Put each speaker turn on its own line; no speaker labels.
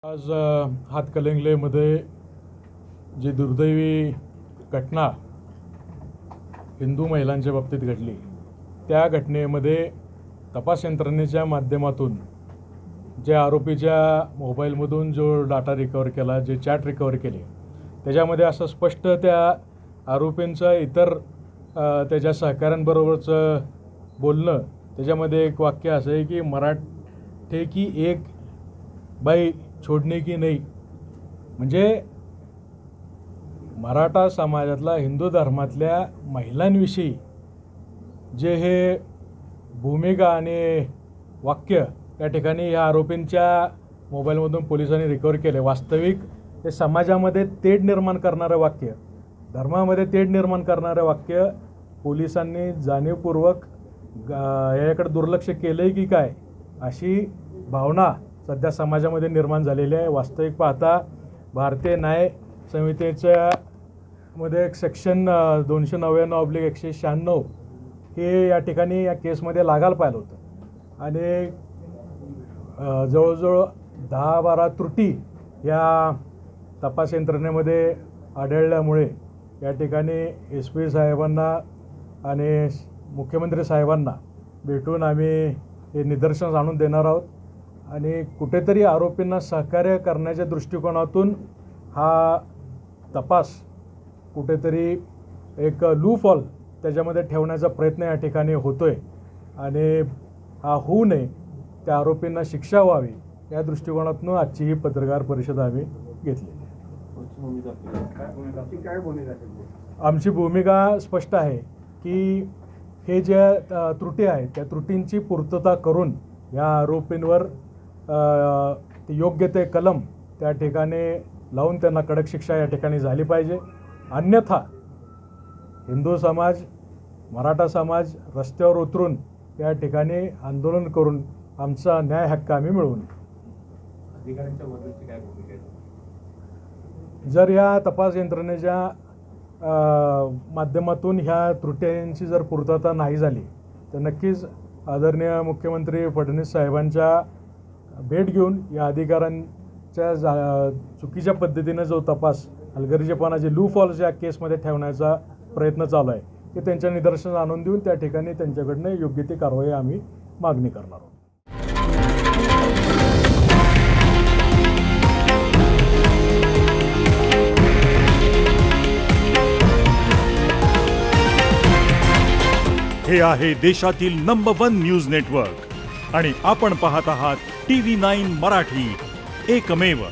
आज हातकणंगलेमध्ये जी दुर्दैवी घटना हिंदू महिलांच्या बाबतीत घडली, त्या घटनेमध्ये तपास यंत्रणेच्या माध्यमातून जे आरोपीच्या मोबाईलमधून जो डाटा रिकवर केला, जे चॅट रिकवर केले, त्याच्यामध्ये असं स्पष्ट त्या आरोपींचं इतर त्याच्या सहकाऱ्यांबरोबरचं बोलणं, त्याच्यामध्ये एक वाक्य असं आहे की मराठे की एक बाई छोडणे की नाही, म्हणजे मराठा समाजातला हिंदू धर्मातल्या महिलांविषयी जे हे भूमिका आणि वाक्य या ठिकाणी या आरोपींच्या मोबाईलमधून पोलिसांनी रिकवर केले, वास्तविक ते समाजामध्ये तेढ निर्माण करणारं वाक्य, धर्मामध्ये तेढ निर्माण करणारं वाक्य पोलिसांनी जाणीवपूर्वक याकडे दुर्लक्ष केलं आहे की काय, अशी भावना सध्या समाजामध्ये निर्माण झालेली आहे. वास्तविक पाहता भारतीय न्याय संहितेच्या मध्ये एक सेक्शन 299/196 हे या ठिकाणी या केसमध्ये लागायला पाहिलं होतं आणि जवळजवळ 10-12 त्रुटी या तपास यंत्रणेमध्ये आढळल्यामुळे या ठिकाणी SP साहेबांना आणि मुख्यमंत्री साहेबांना भेटून आम्ही हे निदर्शनास आणून देणार आहोत आणि कुठेतरी आरोपींना सहकार्य करण्याच्या दृष्टिकोनातून हा तपास कुठेतरी एक लूफॉल त्याच्यामध्ये ठेवण्याचा प्रयत्न या ठिकाणी होतोय आणि हा होऊ नये, त्या आरोपींना शिक्षा व्हावी या दृष्टिकोनातून आजची ही पत्रकार परिषद आम्ही घेतली. आमची भूमिका स्पष्ट आहे की हे ज्या त्रुटी आहेत त्या त्रुटींची पूर्तता करून या आरोपींवर योग्य ते कलम त्या ठिकाणी लावून त्यांना कडक शिक्षा या ठिकाणी झाली पाहिजे. अन्यथा हिंदू समाज, मराठा समाज रस्त्यावर उतरून या ठिकाणी आंदोलन करून आमचा न्याय हक्क आम्ही मिळवून.
अधिकाऱ्यांच्या बद्दलची काय भूमिका आहे?
जर या तपास यंत्रणेच्या माध्यमातून ह्या त्रुटींची जर पूर्तता नाही झाली तर नक्कीच आदरणीय मुख्यमंत्री फडणवीस साहेबांच्या भेट घेऊन या अधिकाऱ्यांच्या चुकीच्या पद्धतीनं जो तपास हलगर्जीपणा जे लूफॉल्स या केसमध्ये ठेवण्याचा प्रयत्न चालू आहे की त्यांच्या निदर्शनास आणून देऊन त्या ठिकाणी त्यांच्याकडनं योग्य ती कारवाई आम्ही मागणी करणार आहोत.
हे आहे देशातील नंबर 1 न्यूज नेटवर्क आणि आपण पाहत आहात TV9 मराठी, एकमेव.